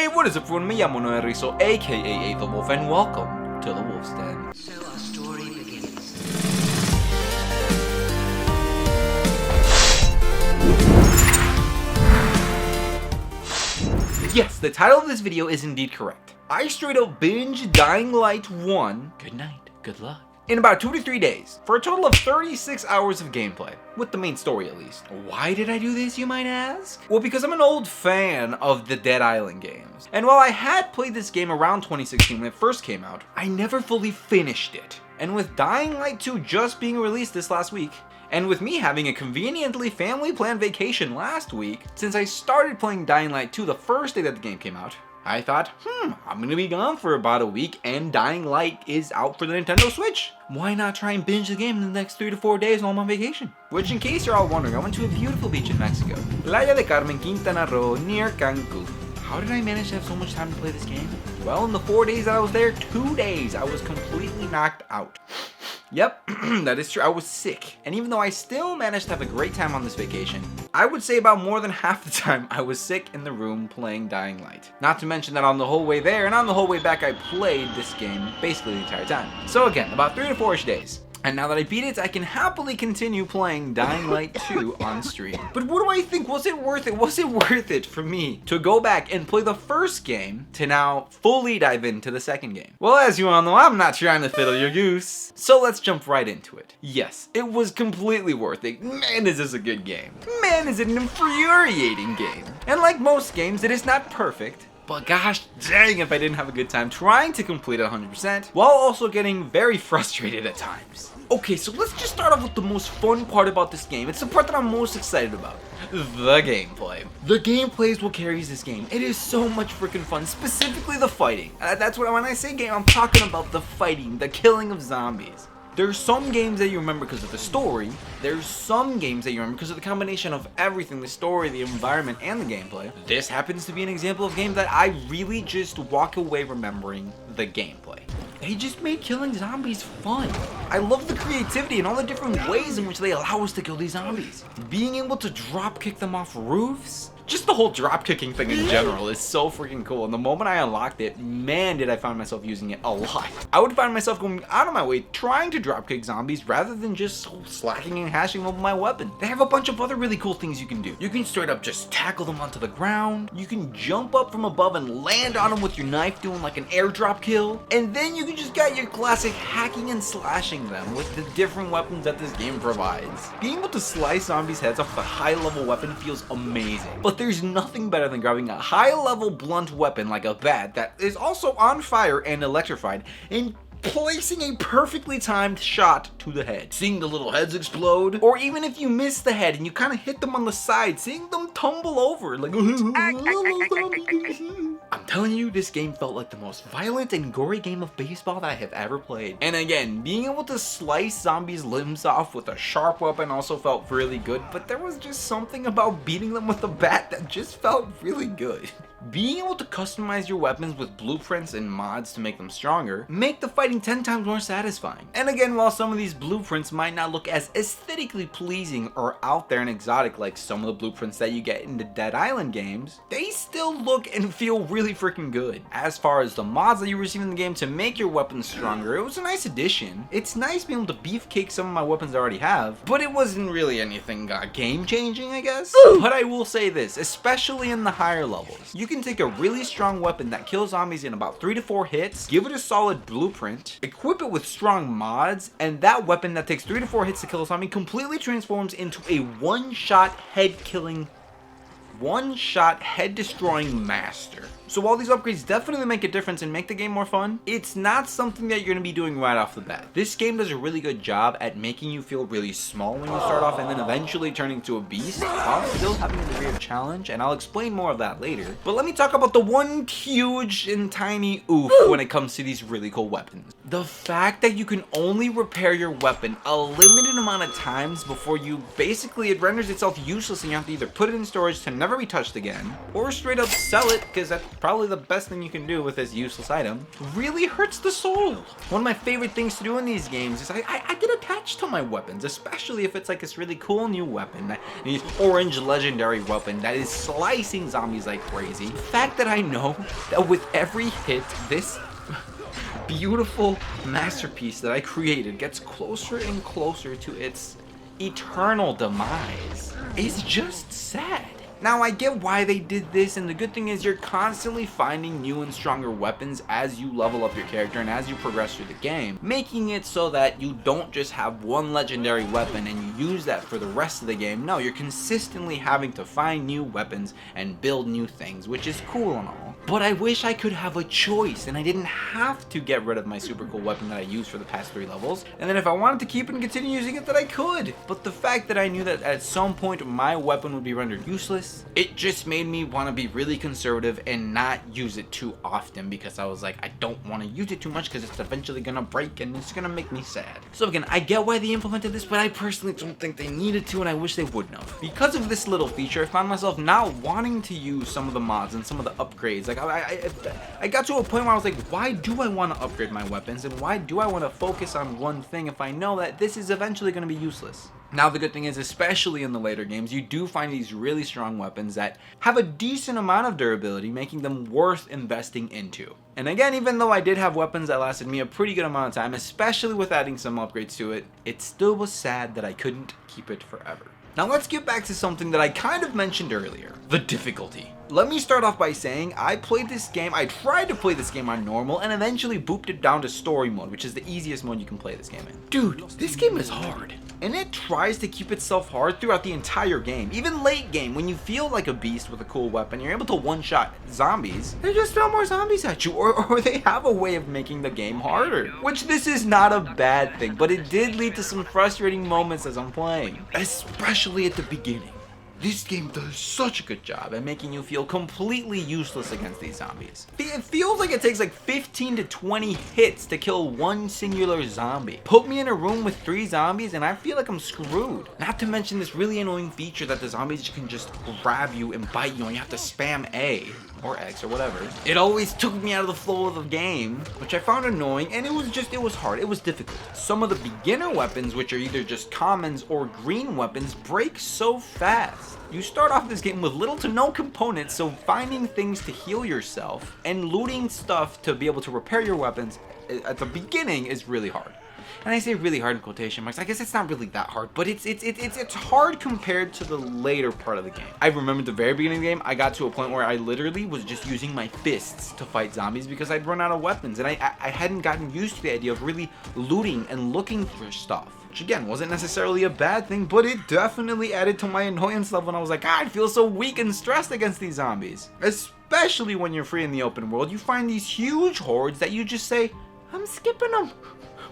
Hey, what is up everyone? Me llamo Noe Rizzo, aka The Wolf, and welcome to The Wolf's Den. So our story begins. Yes, the title of this video is indeed correct. I straight up binge Dying Light 1, good night, good luck, in about 2 to 3 days, for a total of 36 hours of gameplay, with the main story at least. Why did I do this, you might ask? Well, because I'm an old fan of the Dead Island games, and while I had played this game around 2016 when it first came out, I never fully finished it. And with Dying Light 2 just being released this last week, and with me having a conveniently family planned vacation last week, since I started playing Dying Light 2 the first day that the game came out, I thought, I'm gonna be gone for about a week and Dying Light is out for the Nintendo Switch. Why not try and binge the game in the next 3 to 4 days while I'm on vacation? Which, in case you're all wondering, I went to a beautiful beach in Mexico, Playa de Carmen, Quintana Roo, near Cancun. How did I manage to have so much time to play this game? Well, in the 4 days that I was there, 2 days I was completely knocked out. Yep, that is true. I was sick. And even though I still managed to have a great time on this vacation, I would say about more than half the time I was sick in the room playing Dying Light. Not to mention that on the whole way there and on the whole way back, I played this game basically the entire time. So again, about 3 to 4-ish days. And now that I beat it, I can happily continue playing Dying Light 2 on stream. But what do I think? Was it worth it? Was it worth it for me to go back and play the first game to now fully dive into the second game? Well, as you all know, I'm not trying to fiddle your goose. So let's jump right into it. Yes, it was completely worth it. Man, is this a good game. Man, is it an infuriating game. And like most games, it is not perfect. But gosh dang if I didn't have a good time trying to complete it 100%, while also getting very frustrated at times. Okay, so let's just start off with the most fun part about this game. It's the part that I'm most excited about. The gameplay. The gameplay is what carries this game. It is so much freaking fun, specifically the fighting. That's what, when I say game, I'm talking about the fighting, the killing of zombies. There's some games that you remember because of the story. There's some games that you remember because of the combination of everything, the story, the environment, and the gameplay. This happens to be an example of a game that I really just walk away remembering the gameplay. They just made killing zombies fun. I love the creativity and all the different ways in which they allow us to kill these zombies. Being able to drop kick them off roofs. Just the whole drop kicking thing in general is so freaking cool. And the moment I unlocked it, man, did I find myself using it a lot. I would find myself going out of my way trying to drop kick zombies rather than just slacking and hashing over my weapon. They have a bunch of other really cool things you can do. You can straight up just tackle them onto the ground. You can jump up from above and land on them with your knife doing like an airdrop kill. And then you can just get your classic hacking and slashing them with the different weapons that this game provides. Being able to slice zombies' heads off with a high level weapon feels amazing. But there's nothing better than grabbing a high-level blunt weapon like a bat that is also on fire and electrified and placing a perfectly timed shot to the head. Seeing the little heads explode, or even if you miss the head and you kind of hit them on the side, seeing them tumble over like I'm telling you, this game felt like the most violent and gory game of baseball that I have ever played. And again, being able to slice zombies' limbs off with a sharp weapon also felt really good, but there was just something about beating them with a bat that just felt really good. Being able to customize your weapons with blueprints and mods to make them stronger make the fighting 10 times more satisfying. And again, while some of these blueprints might not look as aesthetically pleasing or out there and exotic like some of the blueprints that you get in the Dead Island games, they still look and feel really freaking good. As far as the mods that you receive in the game to make your weapons stronger, it was a nice addition. It's nice being able to beefcake some of my weapons I already have, but it wasn't really anything game changing, I guess. But I will say this, especially in the higher levels, you can take a really strong weapon that kills zombies in about 3 to 4 hits, give it a solid blueprint, equip it with strong mods, and that weapon that takes 3 to 4 hits to kill a zombie completely transforms into a one-shot head-destroying master. So while these upgrades definitely make a difference and make the game more fun, it's not something that you're going to be doing right off the bat. This game does a really good job at making you feel really small when you start off and then eventually turning into a beast while still having a degree of challenge, and I'll explain more of that later. But let me talk about the one huge and tiny oof when it comes to these really cool weapons. The fact that you can only repair your weapon a limited amount of times before it renders itself useless and you have to either put it in storage to never be touched again, or straight up sell it, because at probably the best thing you can do with this useless item, really hurts the soul. One of my favorite things to do in these games is I get attached to my weapons, especially if it's like this really cool new weapon, this orange legendary weapon that is slicing zombies like crazy. The fact that I know that with every hit, this beautiful masterpiece that I created gets closer and closer to its eternal demise is just sad. Now, I get why they did this, and the good thing is you're constantly finding new and stronger weapons as you level up your character and as you progress through the game, making it so that you don't just have one legendary weapon and you use that for the rest of the game. No, you're consistently having to find new weapons and build new things, which is cool and all. But I wish I could have a choice, and I didn't have to get rid of my super cool weapon that I used for the past 3 levels, and then if I wanted to keep it and continue using it, that I could. But the fact that I knew that at some point my weapon would be rendered useless, it just made me want to be really conservative and not use it too often, because I was like, I don't want to use it too much because it's eventually gonna break and it's gonna make me sad. So again, I get why they implemented this, but I personally don't think they needed to, and I wish they wouldn't have. Because of this little feature, I found myself not wanting to use some of the mods and some of the upgrades. Like I got to a point where I was like, why do I want to upgrade my weapons, and why do I want to focus on one thing if I know that this is eventually going to be useless? Now, the good thing is, especially in the later games, you do find these really strong weapons that have a decent amount of durability, making them worth investing into. And again, even though I did have weapons that lasted me a pretty good amount of time, especially with adding some upgrades to it, it still was sad that I couldn't keep it forever. Now let's get back to something that I kind of mentioned earlier, the difficulty. Let me start off by saying I tried to play this game on normal and eventually booped it down to story mode, which is the easiest mode you can play this game in. Dude, this game is hard. And it tries to keep itself hard throughout the entire game. Even late game, when you feel like a beast with a cool weapon, you're able to one-shot zombies, they just throw more zombies at you, or they have a way of making the game harder. Which, this is not a bad thing, but it did lead to some frustrating moments as I'm playing, especially at the beginning. This game does such a good job at making you feel completely useless against these zombies. It feels like it takes like 15 to 20 hits to kill one singular zombie. Put me in a room with 3 zombies and I feel like I'm screwed. Not to mention this really annoying feature that the zombies can just grab you and bite you and you have to spam A or X or whatever. It always took me out of the flow of the game, which I found annoying, and it was hard, it was difficult. Some of the beginner weapons, which are either just commons or green weapons, break so fast. You start off this game with little to no components, so finding things to heal yourself and looting stuff to be able to repair your weapons at the beginning is really hard. And I say really hard in quotation marks. I guess it's not really that hard, but it's hard compared to the later part of the game. I remember at the very beginning of the game, I got to a point where I literally was just using my fists to fight zombies because I'd run out of weapons, and I hadn't gotten used to the idea of really looting and looking for stuff. Which again, wasn't necessarily a bad thing, but it definitely added to my annoyance level when I was like, I feel so weak and stressed against these zombies. Especially when you're free in the open world, you find these huge hordes that you just say, I'm skipping them.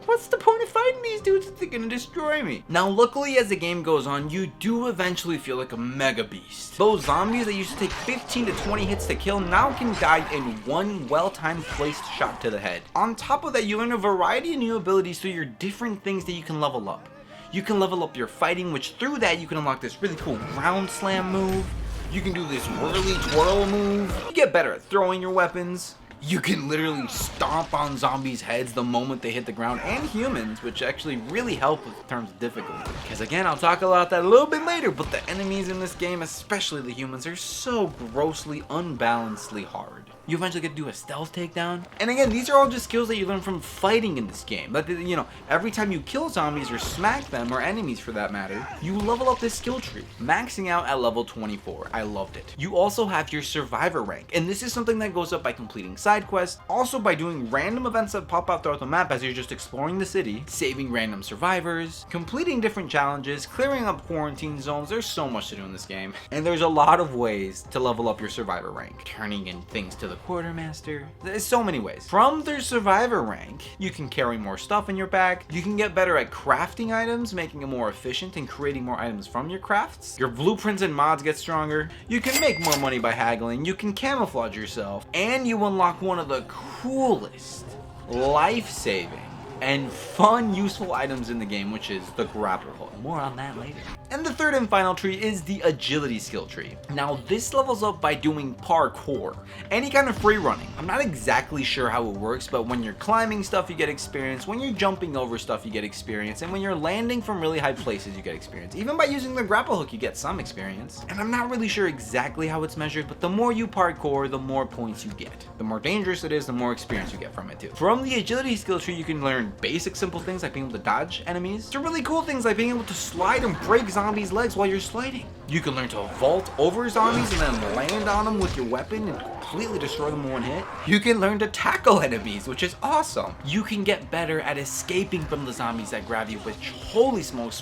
What's the point of fighting these dudes if they're gonna destroy me? Now, luckily, as the game goes on, you do eventually feel like a mega beast. Those zombies that used to take 15 to 20 hits to kill now can die in one well-timed placed shot to the head. On top of that, you learn a variety of new abilities through your different things that you can level up. You can level up your fighting, which through that you can unlock this really cool ground slam move. You can do this whirly twirl move. You get better at throwing your weapons. You can literally stomp on zombies' heads the moment they hit the ground, and humans, which actually really help with terms of difficulty. Because again, I'll talk about that a little bit later, but the enemies in this game, especially the humans, are so grossly, unbalancedly hard. You eventually get to do a stealth takedown. And again, these are all just skills that you learn from fighting in this game. But, you know, every time you kill zombies or smack them, or enemies for that matter, you level up this skill tree, maxing out at level 24. I loved it. You also have your survivor rank, and this is something that goes up by completing side quests, also by doing random events that pop out throughout the map as you're just exploring the city, saving random survivors, completing different challenges, clearing up quarantine zones. There's so much to do in this game, and there's a lot of ways to level up your survivor rank, turning in things to the quartermaster. There's so many ways. From their survivor rank, you can carry more stuff in your back, you can get better at crafting items, making it more efficient and creating more items from your crafts. Your blueprints and mods get stronger, you can make more money by haggling, you can camouflage yourself, and you unlock one of the coolest, life-saving, and fun, useful items in the game, which is the Grapple Hook. More on that later. And the third and final tree is the agility skill tree. Now this levels up by doing parkour, any kind of free running. I'm not exactly sure how it works, but when you're climbing stuff you get experience, when you're jumping over stuff you get experience, and when you're landing from really high places you get experience. Even by using the grapple hook you get some experience. And I'm not really sure exactly how it's measured, but the more you parkour, the more points you get. The more dangerous it is, the more experience you get from it too. From the agility skill tree you can learn basic simple things like being able to dodge enemies, to really cool things like being able to slide and break zombies' legs while you're sliding. You can learn to vault over zombies and then land on them with your weapon and completely destroy them in one hit. You can learn to tackle enemies, which is awesome. You can get better at escaping from the zombies that grab you, which holy smokes,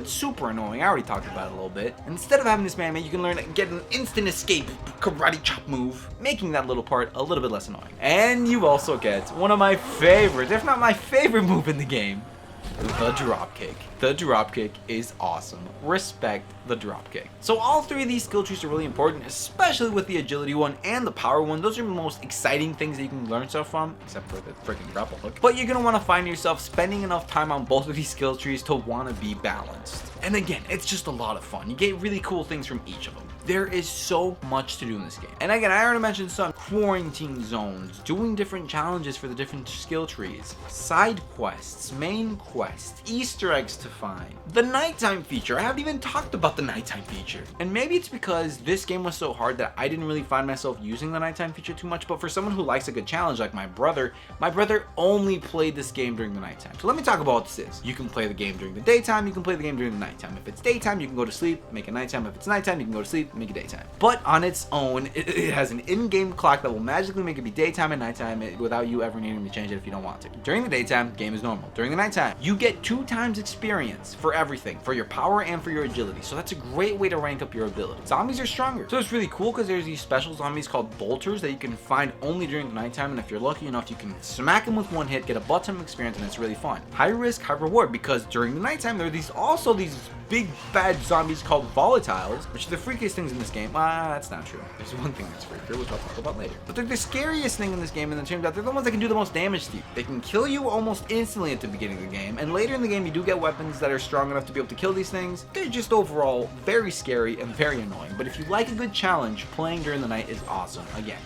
super annoying. I already talked about it a little bit. Instead of having this man, you can learn to get an instant escape karate chop move, making that little part a little bit less annoying. And you also get one of my favorites, if not my favorite move in the game, the dropkick. The dropkick is awesome. Respect the dropkick. So all three of these skill trees are really important, especially with the agility one and the power one. Those are the most exciting things that you can learn stuff from, except for the freaking grapple hook. But you're gonna want to find yourself spending enough time on both of these skill trees to want to be balanced. And again, it's just a lot of fun. You get really cool things from each of them. There is so much to do in this game. And again, I already mentioned some quarantine zones, doing different challenges for the different skill trees, side quests, main quests, Easter eggs to find, the nighttime feature. I haven't even talked about the nighttime feature. And maybe it's because this game was so hard that I didn't really find myself using the nighttime feature too much, but for someone who likes a good challenge like my brother only played this game during the nighttime. So let me talk about what this is. You can play the game during the daytime, you can play the game during the nighttime. If it's daytime, you can go to sleep, make it nighttime. If it's nighttime, you can go to sleep, make it daytime. But on its own, it has an in-game clock that will magically make it be daytime and nighttime without you ever needing to change it if you don't want to. During the daytime, game is normal. During the nighttime, you get 2 times experience for everything, for your power and for your agility. So that's a great way to rank up your ability. Zombies are stronger. So it's really cool because there's these special zombies called bolters that you can find only during the nighttime, and if you're lucky enough, you can smack them with one hit, get a butt ton of experience, and it's really fun. High risk, high reward, because during the nighttime, there are these big bad zombies called volatiles, which are the freakiest things in this game. That's not true. There's one thing that's freakier, which I'll talk about later. But they're the scariest thing in this game, and it turns out they're the ones that can do the most damage to you. They can kill you almost instantly at the beginning of the game, and later in the game you do get weapons that are strong enough to be able to kill these things. They're just overall very scary and very annoying. But if you like a good challenge, playing during the night is awesome. Again,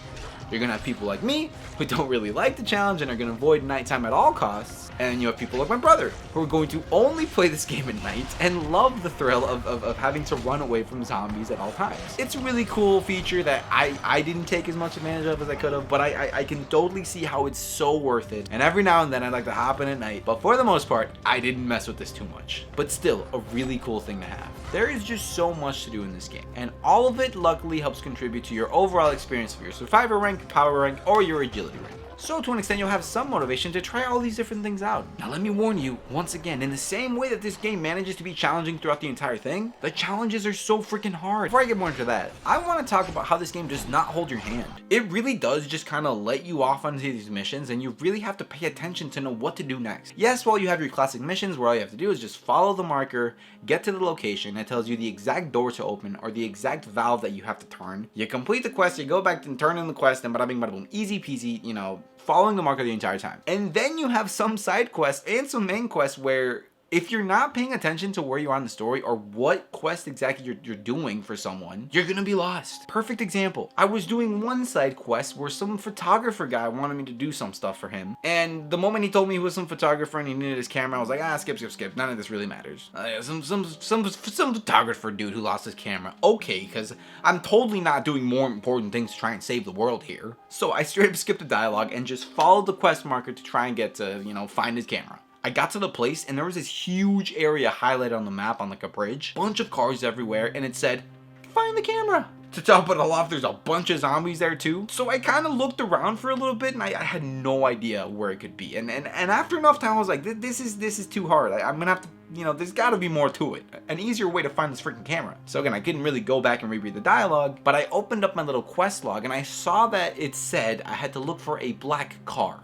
you're gonna have people like me who don't really like the challenge and are gonna avoid nighttime at all costs. And you have people like my brother who are going to only play this game at night and love the thrill of having to run away from zombies at all times. It's a really cool feature that I didn't take as much advantage of as I could have, but I can totally see how it's so worth it. And every now and then I like to hop in at night, but for the most part, I didn't mess with this too much. But still, a really cool thing to have. There is just so much to do in this game, and all of it luckily helps contribute to your overall experience for your survivor rank, power rank, or your agility rank. So to an extent, you'll have some motivation to try all these different things out. Now let me warn you, once again, in the same way that this game manages to be challenging throughout the entire thing, the challenges are so freaking hard. Before I get more into that, I want to talk about how this game does not hold your hand. It really does just kind of let you off onto these missions, and you really have to pay attention to know what to do next. Yes, while you have your classic missions where all you have to do is just follow the marker, get to the location that tells you the exact door to open or the exact valve that you have to turn. You complete the quest, you go back and turn in the quest, and bada bing bada boom, easy peasy, you know, following the marker the entire time. And then you have some side quests and some main quests where if you're not paying attention to where you are in the story or what quest exactly you're doing for someone, you're gonna be lost. Perfect example. I was doing one side quest where some photographer guy wanted me to do some stuff for him. And the moment he told me he was some photographer and he needed his camera, I was like, skip. None of this really matters. Some photographer dude who lost his camera. Okay, because I'm totally not doing more important things to try and save the world here. So I straight up skipped the dialogue and just followed the quest marker to try and get to, you know, find his camera. I got to the place and there was this huge area highlighted on the map on like a bridge. Bunch of cars everywhere and it said, find the camera. To top it all off, there's a bunch of zombies there too. So I kind of looked around for a little bit and I had no idea where it could be. And after enough time, I was like, this is too hard. I'm gonna have to, you know, there's gotta be more to it. An easier way to find this freaking camera. So again, I couldn't really go back and reread the dialogue, but I opened up my little quest log and I saw that it said I had to look for a black car.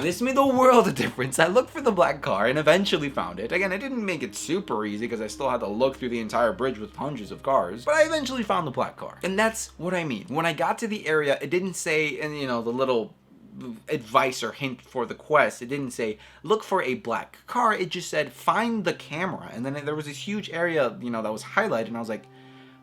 This made the world of difference. I looked for the black car and eventually found it. Again, I didn't make it super easy because I still had to look through the entire bridge with hundreds of cars, but I eventually found the black car. And that's what I mean. When I got to the area, it didn't say in, you know, the little advice or hint for the quest. It didn't say look for a black car, it just said find the camera, and then there was this huge area, you know, that was highlighted, and I was like,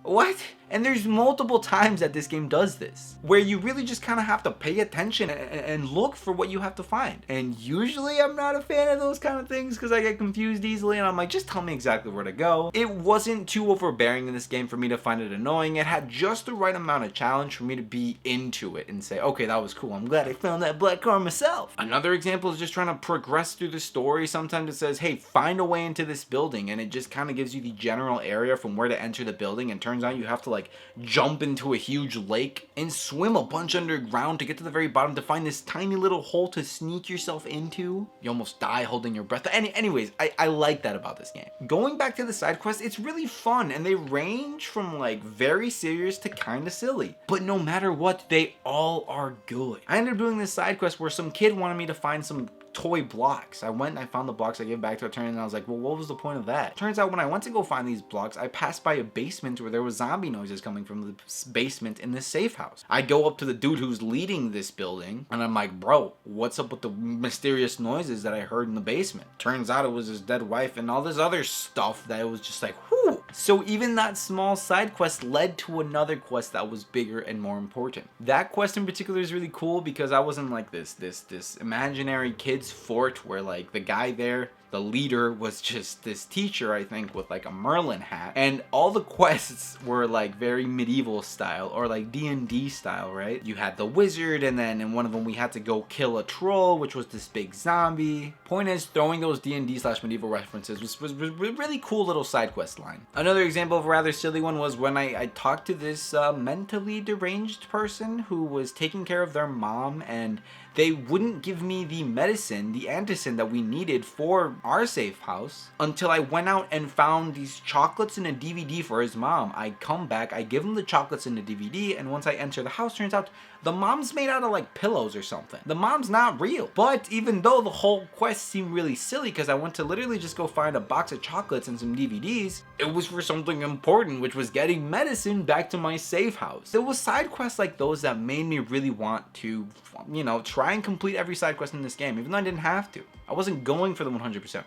what? And there's multiple times that this game does this, where you really just kind of have to pay attention and look for what you have to find. And usually I'm not a fan of those kind of things because I get confused easily, and I'm like, just tell me exactly where to go. It wasn't too overbearing in this game for me to find it annoying. It had just the right amount of challenge for me to be into it and say, okay, that was cool. I'm glad I found that black car myself. Another example is just trying to progress through the story. Sometimes it says, hey, find a way into this building, and it just kind of gives you the general area from where to enter the building, and turns out you have to like jump into a huge lake and swim a bunch underground to get to the very bottom to find this tiny little hole to sneak yourself into. You almost die holding your breath. Anyways, I like that about this game. Going back to the side quests, it's really fun, and they range from like very serious to kind of silly. But no matter what, they all are good. I ended up doing this side quest where some kid wanted me to find some toy blocks. I went and I found the blocks, I gave back to her, and I was like, well, what was the point of that? Turns out when I went to go find these blocks, I passed by a basement where there was zombie noises coming from the basement in this safe house. I go up to the dude who's leading this building, and I'm like, bro, what's up with the mysterious noises that I heard in the basement? Turns out it was his dead wife and all this other stuff that it was just like, whew. So even that small side quest led to another quest that was bigger and more important. That quest in particular is really cool because I was in like this imaginary kid's fort where like the guy there, the leader, was just this teacher, I think, with like a Merlin hat, and all the quests were like very medieval style or like D&D style, right? You had the wizard, and then in one of them we had to go kill a troll, which was this big zombie. Point is, throwing those D&D/medieval references was really cool little side quest line. Another example of a rather silly one was when I talked to this mentally deranged person who was taking care of their mom, and they wouldn't give me the medicine, the anticin that we needed for our safe house until I went out and found these chocolates and a DVD for his mom. I come back, I give him the chocolates and the DVD, and once I enter the house, turns out the mom's made out of like pillows or something. The mom's not real. But even though the whole quest seemed really silly because I went to literally just go find a box of chocolates and some DVDs, it was for something important, which was getting medicine back to my safe house. There was side quests like those that made me really want to, you know, try and complete every side quest in this game, even though I didn't have to. I wasn't going for them 100%.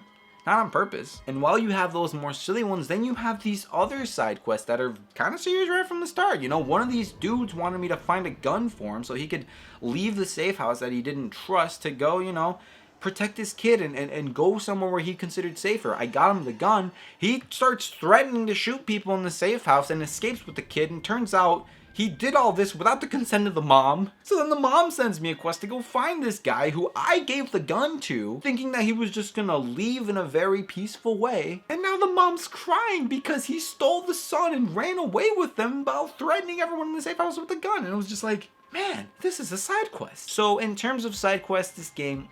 Not on purpose. And while you have those more silly ones, then you have these other side quests that are kind of serious right from the start. You know, one of these dudes wanted me to find a gun for him so he could leave the safe house that he didn't trust to go, you know, protect his kid and go somewhere where he considered safer. I got him the gun. He starts threatening to shoot people in the safe house and escapes with the kid, and turns out he did all this without the consent of the mom. So then the mom sends me a quest to go find this guy who I gave the gun to, thinking that he was just gonna leave in a very peaceful way. And now the mom's crying because he stole the son and ran away with them while threatening everyone in the safe house with a gun. And it was just like, man, this is a side quest. So in terms of side quests, this game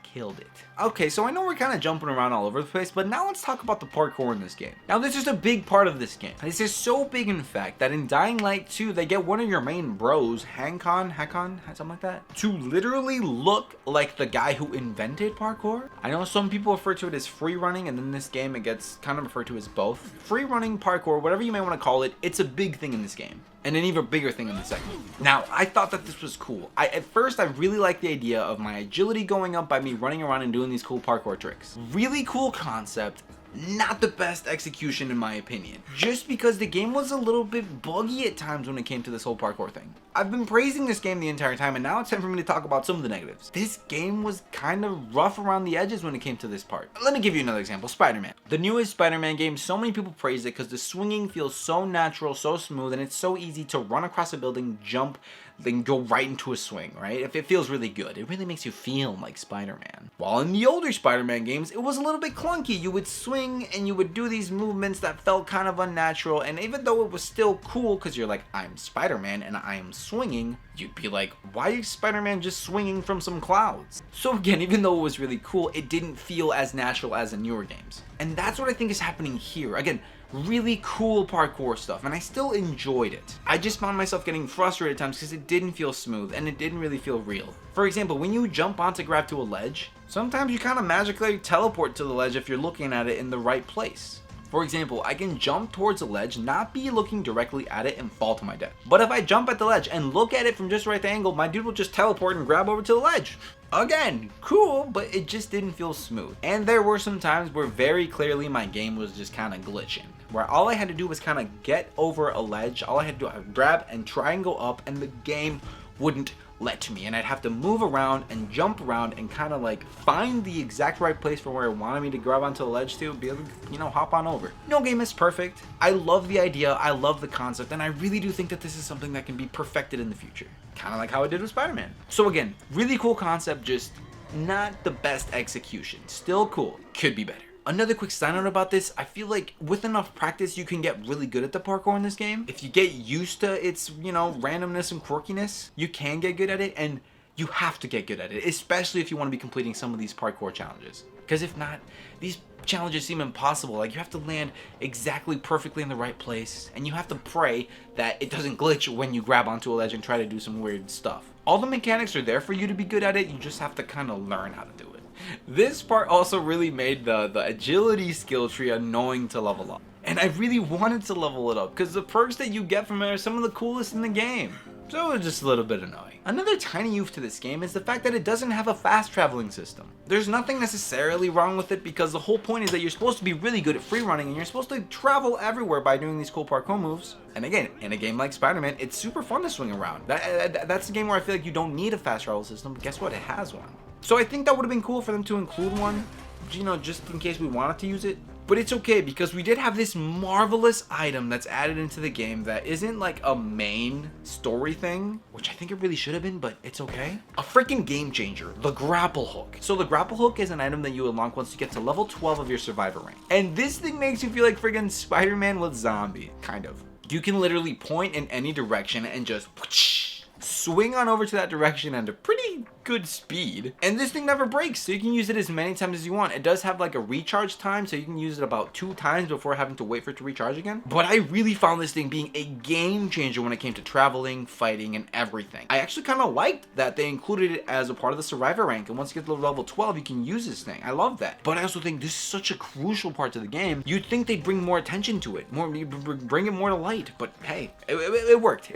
killed it. Okay, so I know we're kind of jumping around all over the place, but now let's talk about the parkour in this game. Now, this is a big part of this game. This is so big, in fact, that in Dying Light 2, they get one of your main bros, Hakon, something like that, to literally look like the guy who invented parkour. I know some people refer to it as free running, and in this game, it gets kind of referred to as both. Free running, parkour, whatever you may want to call it, it's a big thing in this game. And an even bigger thing in the second. Now, I thought that this was cool. At first, I really liked the idea of my agility going up by me running around and doing these cool parkour tricks. Really cool concept. Not the best execution in my opinion. Just because the game was a little bit buggy at times when it came to this whole parkour thing. I've been praising this game the entire time, and now it's time for me to talk about some of the negatives. This game was kind of rough around the edges when it came to this part. Let me give you another example, Spider-Man. The newest Spider-Man game, so many people praise it because the swinging feels so natural, so smooth, and it's so easy to run across a building, jump, then go right into a swing, right? If it feels really good, it really makes you feel like Spider-Man. While in the older Spider-Man games, it was a little bit clunky. You would swing and you would do these movements that felt kind of unnatural, and even though it was still cool because you're like, I'm Spider-Man and I am swinging, you'd be like, why is Spider-Man just swinging from some clouds? So again, even though it was really cool, it didn't feel as natural as in newer games. And that's what I think is happening here. Again, really cool parkour stuff, and I still enjoyed it. I just found myself getting frustrated at times because it didn't feel smooth and it didn't really feel real. For example, when you jump on to grab to a ledge, sometimes you kind of magically teleport to the ledge if you're looking at it in the right place. For example, I can jump towards a ledge, not be looking directly at it, and fall to my death. But if I jump at the ledge and look at it from just the right angle, my dude will just teleport and grab over to the ledge. Again, cool, but it just didn't feel smooth. And there were some times where very clearly my game was just kind of glitching, where all I had to do was kind of get over a ledge. All I had to do was grab and try and go up, and the game wouldn't let me, and I'd have to move around and jump around and kind of like find the exact right place for where it wanted me to grab onto the ledge to be able to, hop on over. No game is perfect. I love the idea, I love the concept, and I really do think that this is something that can be perfected in the future. Kind of like how I did with Spider-Man. So again, really cool concept, just not the best execution. Still cool, could be better. Another quick side note about this, I feel like with enough practice you can get really good at the parkour in this game. If you get used to its, randomness and quirkiness, you can get good at it, and you have to get good at it, especially if you want to be completing some of these parkour challenges. Because if not, these challenges seem impossible. Like, you have to land exactly perfectly in the right place, and you have to pray that it doesn't glitch when you grab onto a ledge and try to do some weird stuff. All the mechanics are there for you to be good at it, you just have to kind of learn how to do it. This part also really made the agility skill tree annoying to level up. And I really wanted to level it up because the perks that you get from it are some of the coolest in the game. So it was just a little bit annoying. Another tiny oof to this game is the fact that it doesn't have a fast traveling system. There's nothing necessarily wrong with it because the whole point is that you're supposed to be really good at free running and you're supposed to travel everywhere by doing these cool parkour moves. And again, in a game like Spider-Man, it's super fun to swing around. That's a game where I feel like you don't need a fast travel system, but guess what? It has one. So I think that would have been cool for them to include one, just in case we wanted to use it. But it's okay because we did have this marvelous item that's added into the game that isn't like a main story thing, which I think it really should have been, but it's okay. A freaking game changer, the Grapple Hook. So the Grapple Hook is an item that you unlock once you get to level 12 of your Survivor rank. And this thing makes you feel like friggin' Spider-Man with zombie, kind of. You can literally point in any direction and just whoosh, swing on over to that direction at a pretty good speed, and this thing never breaks, so you can use it as many times as you want. It does have like a recharge time, so you can use it about 2 times before having to wait for it to recharge again. But I really found this thing being a game changer when it came to traveling, fighting, and everything. I actually kind of liked that they included it as a part of the Survivor rank, and once you get to level 12 you can use this thing. I love that. But I also think this is such a crucial part to the game. You'd think they'd bring more attention to it, bring it more to light, but hey, it worked.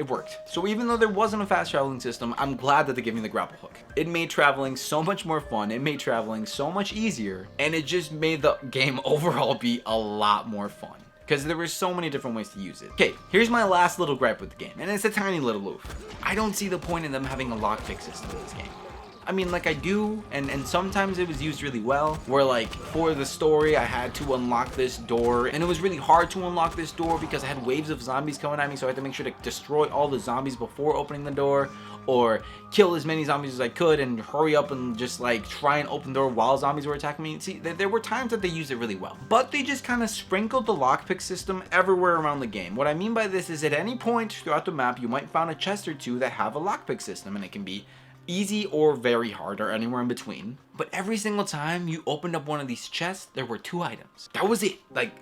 So even though there wasn't a fast traveling system, I'm glad that they gave me the Grapple Hook. It made traveling so much more fun, it made traveling so much easier, and it just made the game overall be a lot more fun, because there were so many different ways to use it. Okay, here's my last little gripe with the game, and it's a tiny little oof. I don't see the point in them having a lockpick system in this game. I mean, like, I do, and sometimes it was used really well, where like for the story I had to unlock this door, and it was really hard to unlock this door because I had waves of zombies coming at me, so I had to make sure to destroy all the zombies before opening the door, or kill as many zombies as I could and hurry up and just like try and open the door while zombies were attacking me. See, there were times that they used it really well, but they just kind of sprinkled the lockpick system everywhere around the game. What I mean by this is at any point throughout the map you might find a chest or two that have a lockpick system, and it can be easy or very hard or anywhere in between. But every single time you opened up one of these chests, there were 2 items. That was it. Like,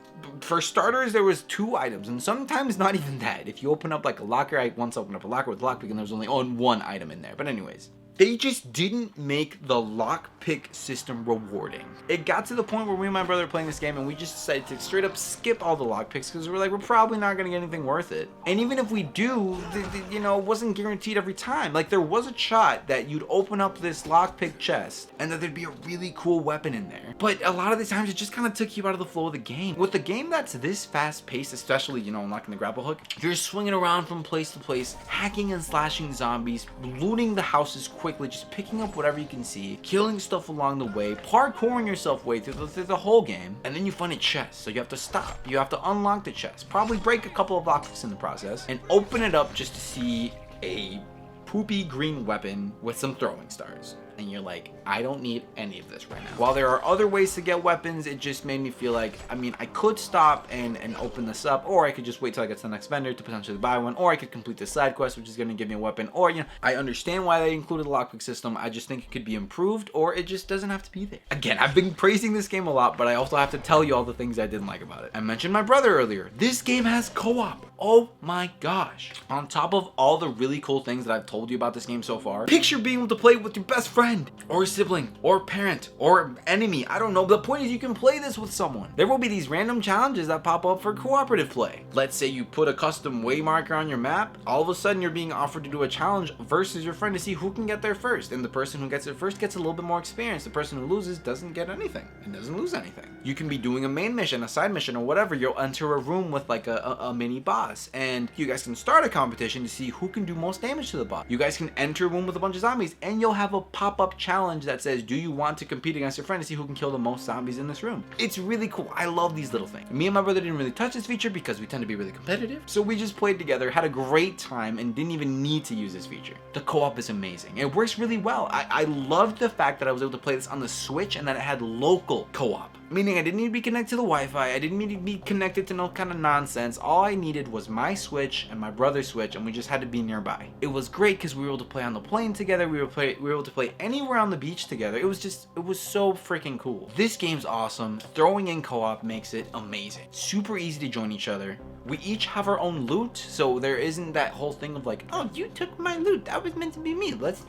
for starters, there was 2 items, and sometimes not even that. If you open up like a locker, I once opened up a locker with lockpick and there was only 1 item in there. But anyways, they just didn't make the lockpick system rewarding. It got to the point where me and my brother were playing this game and we just decided to straight up skip all the lockpicks because we're like, we're probably not going to get anything worth it. And even if we do, it wasn't guaranteed every time. Like, there was a shot that you'd open up this lockpick chest and that there'd be a really cool weapon in there. But a lot of the times it just kind of took you out of the flow of the game. With a game that's this fast paced, especially, unlocking the Grapple Hook, you're swinging around from place to place, hacking and slashing zombies, looting the houses quickly, just picking up whatever you can see, killing stuff along the way, parkouring yourself way through the whole game, and then you find a chest, so you have to stop. You have to unlock the chest, probably break a couple of lockpicks in the process, and open it up just to see a poopy green weapon with some throwing stars. And you're like, I don't need any of this right now. While there are other ways to get weapons, it just made me feel like, I could stop and open this up, or I could just wait till I get to the next vendor to potentially buy one, or I could complete the side quest, which is going to give me a weapon, or, I understand why they included the lockpick system. I just think it could be improved, or it just doesn't have to be there. Again, I've been praising this game a lot, but I also have to tell you all the things I didn't like about it. I mentioned my brother earlier. This game has co-op. Oh my gosh. On top of all the really cool things that I've told told you about this game so far. Picture being able to play with your best friend, or sibling, or parent, or enemy. I don't know. The point is you can play this with someone. There will be these random challenges that pop up for cooperative play. Let's say you put a custom way marker on your map. All of a sudden you're being offered to do a challenge versus your friend to see who can get there first. And the person who gets it first gets a little bit more experience. The person who loses doesn't get anything and doesn't lose anything. You can be doing a main mission, a side mission, or whatever. You'll enter a room with like a mini boss, and you guys can start a competition to see who can do most damage to the boss. You guys can enter a room with a bunch of zombies, and you'll have a pop-up challenge that says, do you want to compete against your friend to see who can kill the most zombies in this room? It's really cool. I love these little things. Me and my brother didn't really touch this feature because we tend to be really competitive, so we just played together, had a great time, and didn't even need to use this feature. The co-op is amazing. It works really well. I loved the fact that I was able to play this on the Switch and that it had local co-op. Meaning I didn't need to be connected to the Wi-Fi, I didn't need to be connected to no kind of nonsense. All I needed was my Switch and my brother's Switch, and we just had to be nearby. It was great because we were able to play on the plane together, we were able to play anywhere on the beach together. It was so freaking cool. This game's awesome. Throwing in co-op makes it amazing. Super easy to join each other. We each have our own loot, so there isn't that whole thing of like, oh, you took my loot, that was meant to be me, let's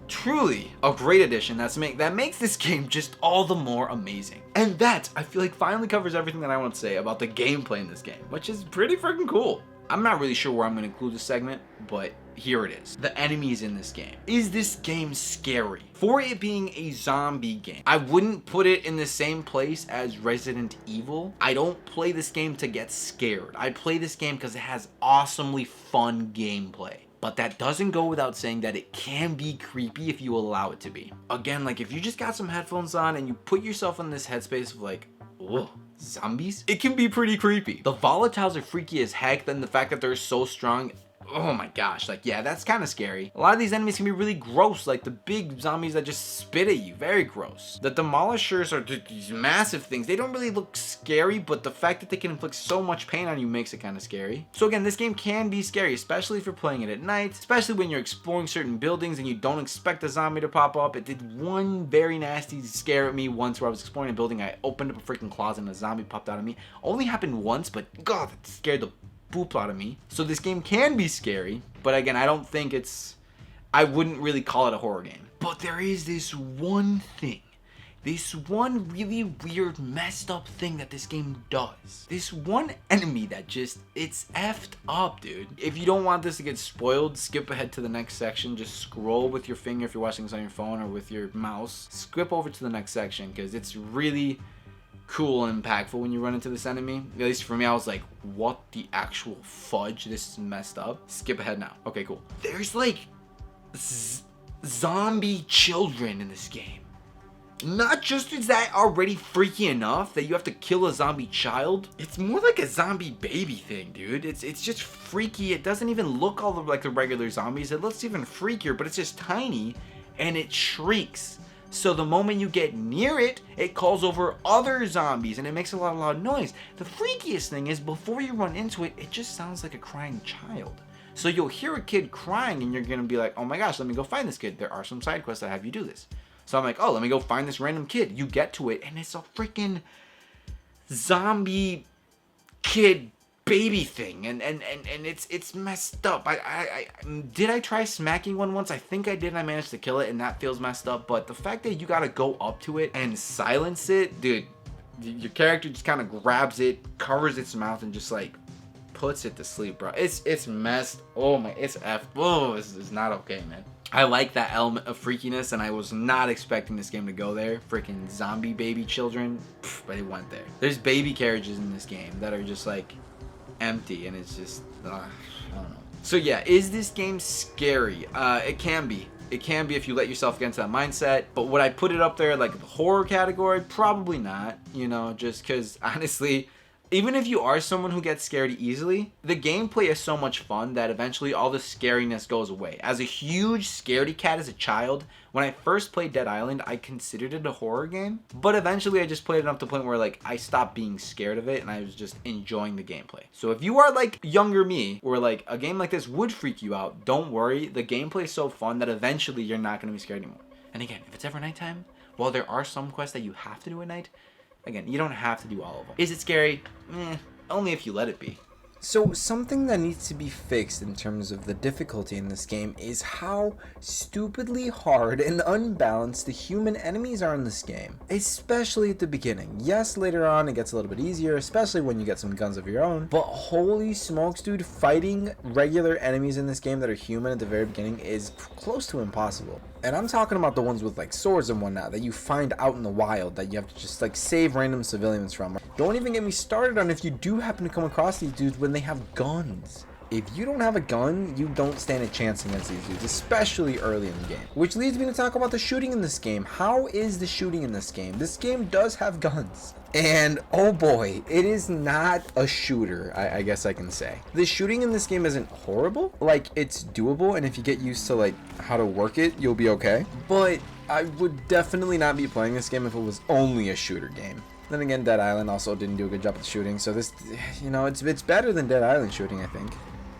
truly a great addition that makes this game just all the more amazing. And that, I feel like, finally covers everything that I want to say about the gameplay in this game, which is pretty freaking cool. I'm not really sure where I'm going to include this segment, but here it is. The enemies in this game. Is this game scary? For it being a zombie game, I wouldn't put it in the same place as Resident Evil. I don't play this game to get scared. I play this game because it has awesomely fun gameplay. But that doesn't go without saying that it can be creepy if you allow it to be. Again, like if you just got some headphones on and you put yourself in this headspace of like, whoa, zombies? It can be pretty creepy. The volatiles are freaky as heck, then the fact that they're so strong, oh my gosh, like yeah, that's kind of scary. A lot of these enemies can be really gross, like the big zombies that just spit at you, very gross. The demolishers are these massive things. They don't really look scary, but the fact that they can inflict so much pain on you makes it kind of scary. So again, this game can be scary, especially if you're playing it at night, especially when you're exploring certain buildings and you don't expect a zombie to pop up. It did one very nasty scare at me once where I was exploring a building. I opened up a freaking closet and a zombie popped out of me. Only happened once, but god, that scared the poop out of me. So this game can be scary, but again, I don't think I wouldn't really call it a horror game. But there is this one thing, this one really weird, messed up thing that this game does. This one enemy that just, it's effed up, dude. If you don't want this to get spoiled, skip ahead to the next section. Just scroll with your finger if you're watching this on your phone or with your mouse. Skip over to the next section because it's really cool and impactful when you run into this enemy. At least for me, I was like, what the actual fudge? This is messed up. Skip ahead now. Okay, cool. There's like zombie children in this game. Not just is that already freaky enough that you have to kill a zombie child, it's more like a zombie baby thing, dude. It's just freaky. It doesn't even look all like the regular zombies. It looks even freakier, but it's just tiny and it shrieks. So the moment you get near it, it calls over other zombies and it makes a lot of loud noise. The freakiest thing is before you run into it, it just sounds like a crying child. So you'll hear a kid crying and you're gonna be like, oh my gosh, let me go find this kid. There are some side quests that have you do this. So I'm like, oh, let me go find this random kid. You get to it and it's a freaking zombie kid baby thing, and it's messed up. Did I try smacking one once? I think I did, and I managed to kill it, and that feels messed up. But the fact that you gotta go up to it and silence it, dude, your character just kind of grabs it, covers its mouth, and just like puts it to sleep, bro. It's messed. Oh my, it's F. Oh, this is not okay, man. I like that element of freakiness, and I was not expecting this game to go there. Freaking zombie baby children, but it went there. There's baby carriages in this game that are just like empty, and it's just I don't know. So yeah, is this game scary? It can be. It can be if you let yourself get into that mindset. But would I put it up there like the horror category? Probably not. You know, just because honestly, even if you are someone who gets scared easily, the gameplay is so much fun that eventually all the scariness goes away. As a huge scaredy cat as a child, when I first played Dead Island, I considered it a horror game. But eventually I just played it up to the point where like I stopped being scared of it and I was just enjoying the gameplay. So if you are like younger me, or like a game like this would freak you out, don't worry. The gameplay is so fun that eventually you're not going to be scared anymore. And again, if it's ever nighttime, while there are some quests that you have to do at night, again, you don't have to do all of them. Is it scary? Only if you let it be. So something that needs to be fixed in terms of the difficulty in this game is how stupidly hard and unbalanced the human enemies are in this game, especially at the beginning. Yes, later on it gets a little bit easier, especially when you get some guns of your own, but holy smokes, dude, fighting regular enemies in this game that are human at the very beginning is close to impossible. And I'm talking about the ones with like swords and whatnot that you find out in the wild that you have to just like save random civilians from. Don't even get me started on if you do happen to come across these dudes when they have guns. If you don't have a gun, you don't stand a chance against these dudes, especially early in the game. Which leads me to talk about the shooting in this game. How is the shooting in this game? This game does have guns. And oh boy, it is not a shooter, I guess I can say. The shooting in this game isn't horrible. Like, it's doable, and if you get used to like how to work it, you'll be okay. But I would definitely not be playing this game if it was only a shooter game. Then again, Dead Island also didn't do a good job at shooting, so this, you know, it's better than Dead Island shooting, I think.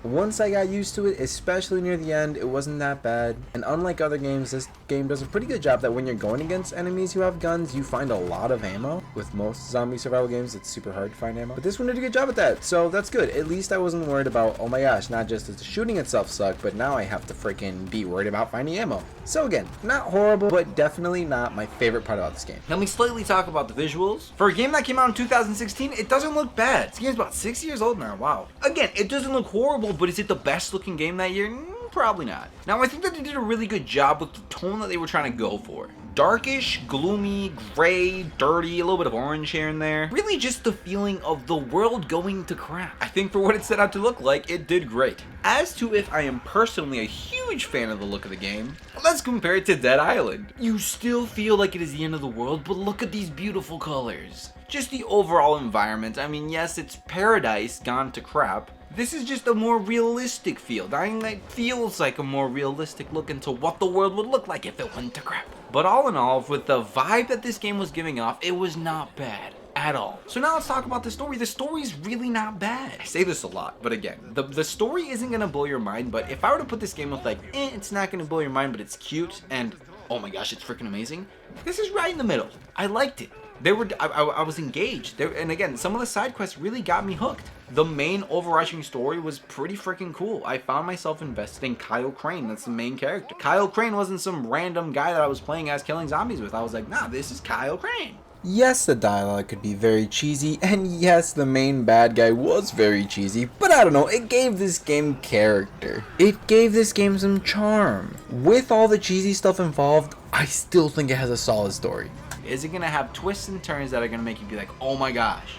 Once I got used to it, especially near the end, it wasn't that bad. And unlike other games, this game does a pretty good job that when you're going against enemies who have guns, you find a lot of ammo. With most zombie survival games, it's super hard to find ammo. But this one did a good job at that, so that's good. At least I wasn't worried about, oh my gosh, not just does the shooting itself suck, but now I have to freaking be worried about finding ammo. So again, not horrible, but definitely not my favorite part about this game. Let me slightly talk about the visuals. For a game that came out in 2016, it doesn't look bad. This game's about 6 years old now, wow. Again, it doesn't look horrible, but is it the best looking game that year? Probably not. Now, I think that they did a really good job with the tone that they were trying to go for. Darkish, gloomy, gray, dirty, a little bit of orange here and there. Really just the feeling of the world going to crap. I think for what it set out to look like, it did great. As to if I am personally a huge fan of the look of the game, let's compare it to Dead Island. You still feel like it is the end of the world, but look at these beautiful colors. Just the overall environment. I mean, yes, it's paradise gone to crap. This is just a more realistic feel. Dying Light feels like a more realistic look into what the world would look like if it went to crap. But all in all, with the vibe that this game was giving off, it was not bad at all. So now let's talk about the story. The story's really not bad. I say this a lot, but again, the story isn't gonna blow your mind, but if I were to put this game with like, it's not gonna blow your mind, but it's cute, and oh my gosh, it's freaking amazing, this is right in the middle. I liked it. I was engaged. And again, some of the side quests really got me hooked. The main overarching story was pretty freaking cool. I found myself invested in Kyle Crane. That's the main character. Kyle Crane wasn't some random guy that I was playing as killing zombies with. I was like, nah, this is Kyle Crane. Yes, the dialogue could be very cheesy, and yes, the main bad guy was very cheesy, but I don't know, it gave this game character. It gave this game some charm. With all the cheesy stuff involved, I still think it has a solid story. Is it gonna have twists and turns that are gonna make you be like, oh my gosh?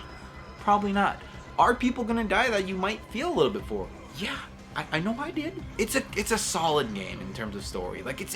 Probably not. Are people gonna die that you might feel a little bit for? Yeah, I know I did. It's a solid game in terms of story. Like it's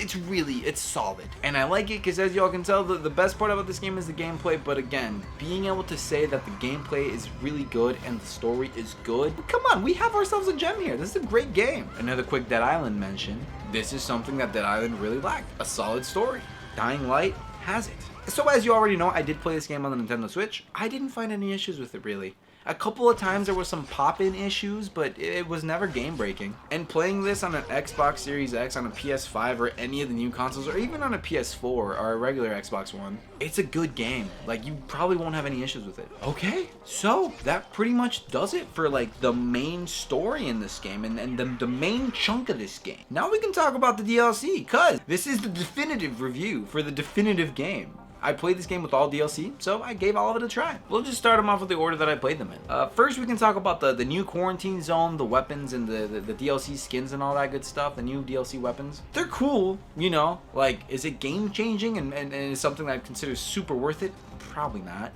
solid. And I like it because as y'all can tell, the best part about this game is the gameplay, but again, being able to say that the gameplay is really good and the story is good, come on, we have ourselves a gem here. This is a great game. Another quick Dead Island mention. This is something that Dead Island really lacked. A solid story. Dying Light has it. So as you already know, I did play this game on the Nintendo Switch. I didn't find any issues with it really. A couple of times there were some pop-in issues, but it was never game-breaking. And playing this on an Xbox Series X, on a PS5, or any of the new consoles, or even on a PS4 or a regular Xbox One, it's a good game. Like, you probably won't have any issues with it. Okay, so that pretty much does it for like the main story in this game and the main chunk of this game. Now we can talk about the DLC, cause this is the definitive review for the definitive game. I played this game with all DLC, so I gave all of it a try. We'll just start them off with the order that I played them in. First, we can talk about the new quarantine zone, the weapons, and the DLC skins and all that good stuff, the new DLC weapons. They're cool, you know, like, is it game-changing and is something that I consider super worth it? Probably not.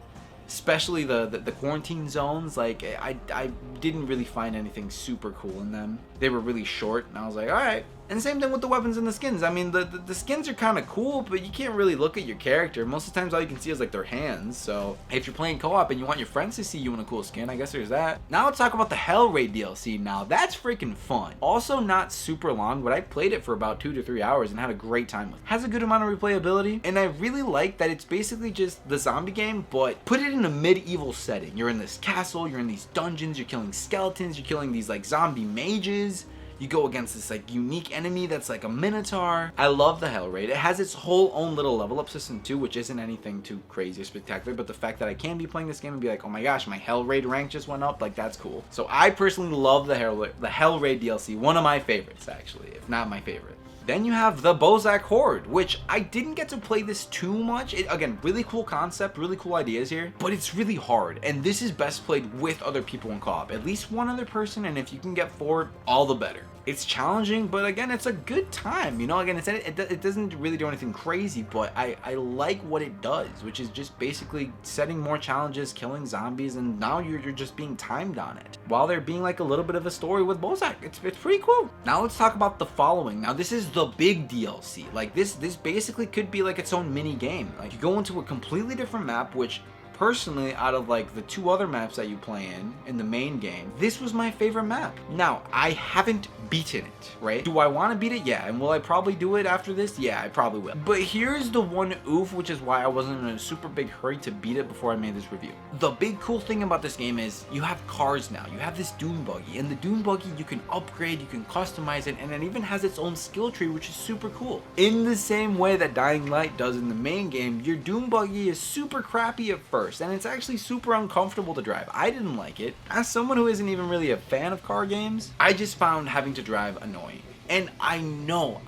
Especially the quarantine zones, like, I didn't really find anything super cool in them. They were really short, and I was like, alright. And same thing with the weapons and the skins. I mean, the skins are kind of cool, but you can't really look at your character. Most of the times, all you can see is, like, their hands. So, if you're playing co-op and you want your friends to see you in a cool skin, I guess there's that. Now let's talk about the HellRaid DLC. Now, that's freaking fun. Also not super long, but I played it for about 2 to 3 hours and had a great time with it. Has a good amount of replayability, and I really like that it's basically just the zombie game, but put it in a medieval setting. You're in this castle, you're in these dungeons, you're killing skeletons, you're killing these, like, zombie mages. You go against this like unique enemy that's like a minotaur. I love the HellRaid. It has its whole own little level up system too, which isn't anything too crazy or spectacular, but the fact that I can be playing this game and be like, oh my gosh, my HellRaid rank just went up, like that's cool. So I personally love the HellRaid DLC, one of my favorites actually, if not my favorite. Then you have the Bozak Horde, which I didn't get to play this too much. Again, really cool concept, really cool ideas here, but it's really hard. And this is best played with other people in co-op, at least one other person. And if you can get 4, all the better. It's challenging, but again, it's a good time. You know, again, it doesn't really do anything crazy, but I like what it does, which is just basically setting more challenges, killing zombies, and now you're just being timed on it, while there being like a little bit of a story with Bozak. It's pretty cool. Now let's talk about the following. Now this is the big DLC. Like this basically could be like its own mini game. Like you go into a completely different map, which personally, out of like the 2 other maps that you play in the main game, this was my favorite map. Now, I haven't beaten it, right? Do I want to beat it? Yeah. And will I probably do it after this? Yeah, I probably will. But here's the one oof, which is why I wasn't in a super big hurry to beat it before I made this review. The big cool thing about this game is you have cars now. You have this dune buggy, and the dune buggy you can upgrade, you can customize it, and it even has its own skill tree, which is super cool. In the same way that Dying Light does in the main game, your dune buggy is super crappy at first, and it's actually super uncomfortable to drive. I didn't like it. As someone who isn't even really a fan of car games, I just found having to drive annoying. And I know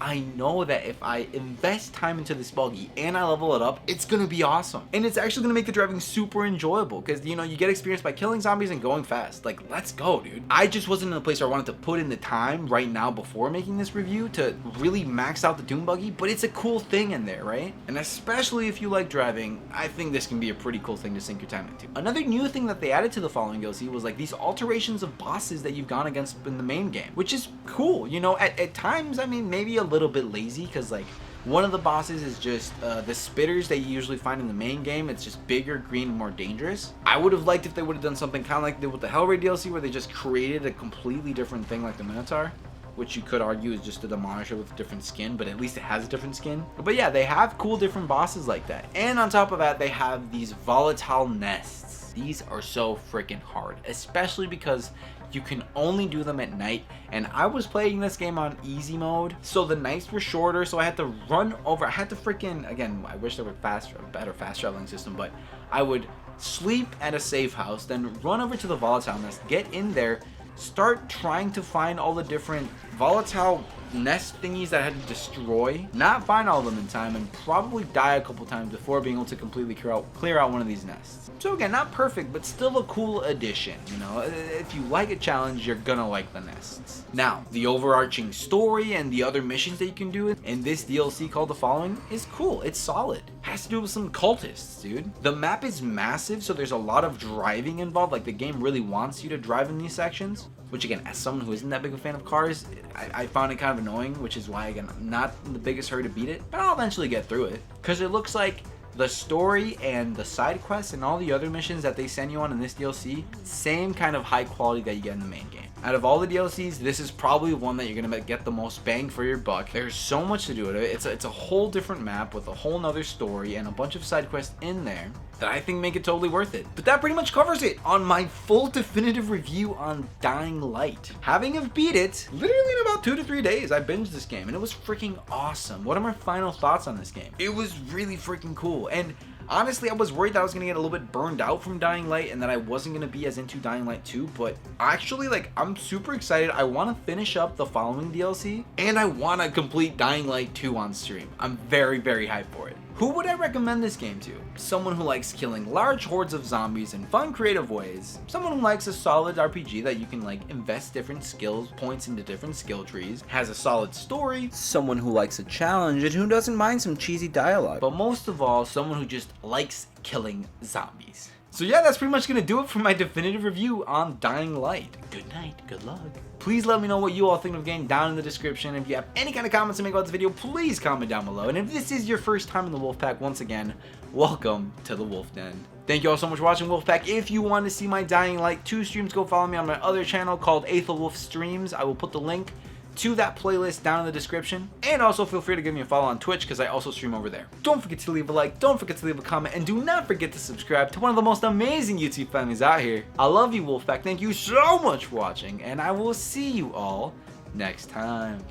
that if I invest time into this buggy and I level it up, it's gonna be awesome. And it's actually gonna make the driving super enjoyable because, you know, you get experience by killing zombies and going fast. Like, let's go, dude. I just wasn't in a place where I wanted to put in the time right now before making this review to really max out the dune buggy, but it's a cool thing in there, right? And especially if you like driving, I think this can be a pretty cool thing to sink your time into. Another new thing that they added to the following DLC was like these alterations of bosses that you've gone against in the main game, which is cool. You know, at times, I mean, maybe a little bit lazy because like one of the bosses is just the spitters that you usually find in the main game. It's just bigger, green, more dangerous. I would have liked if they would have done something kind of like they did with the HellRaid DLC, where they just created a completely different thing like the Minotaur, which you could argue is just a Demolisher with a different skin, but at least it has a different skin. But yeah, they have cool different bosses like that. And on top of that, they have these volatile nests. These are so freaking hard, especially because you can only do them at night, and I was playing this game on easy mode, so the nights were shorter, so I had to run over. I had to freaking, again, I wish there were a better fast traveling system, but I would sleep at a safe house, then run over to the volatile nest, get in there, start trying to find all the different volatile nest thingies that I had to destroy, not find all of them in time, and probably die a couple times before being able to completely clear out one of these nests. So again, not perfect, but still a cool addition. You know, if you like a challenge, you're gonna like the nests. Now, the overarching story and the other missions that you can do in this DLC called The Following is cool. It's solid. Has to do with some cultists, dude. The map is massive, so there's a lot of driving involved. Like, the game really wants you to drive in these sections, which again, as someone who isn't that big a fan of cars, I found it kind of annoying, which is why, again, I'm not in the biggest hurry to beat it, but I'll eventually get through it, because it looks like the story and the side quests and all the other missions that they send you on in this DLC, same kind of high quality that you get in the main game. Out of all the DLCs, this is probably one that you're gonna get the most bang for your buck. There's so much to do with it. It's a whole different map with a whole nother story and a bunch of side quests in there that I think make it totally worth it. But that pretty much covers it on my full definitive review on Dying Light. Having beat it, literally in about 2 to 3 days, I binged this game and it was freaking awesome. What are my final thoughts on this game? It was really freaking cool, and honestly, I was worried that I was going to get a little bit burned out from Dying Light and that I wasn't going to be as into Dying Light 2, but actually, like, I'm super excited. I want to finish up the following DLC, and I want to complete Dying Light 2 on stream. I'm very, very hyped for it. Who would I recommend this game to? Someone who likes killing large hordes of zombies in fun, creative ways. Someone who likes a solid RPG that you can like invest different skill points into different skill trees. Has a solid story. Someone who likes a challenge and who doesn't mind some cheesy dialogue. But most of all, someone who just likes killing zombies. So yeah, that's pretty much going to do it for my definitive review on Dying Light. Good night, good luck. Please let me know what you all think of the game down in the description. If you have any kind of comments to make about this video, please comment down below. And if this is your first time in the Wolfpack, once again, welcome to the Wolf Den. Thank you all so much for watching Wolfpack. If you want to see my Dying Light 2 streams, go follow me on my other channel called Wolf Streams. I will put the link to that playlist down in the description, and also feel free to give me a follow on Twitch because I also stream over there. Don't forget to leave a like, don't forget to leave a comment, and do not forget to subscribe to one of the most amazing YouTube families out here. I love you, Wolfpack. Thank you so much for watching, and I will see you all next time.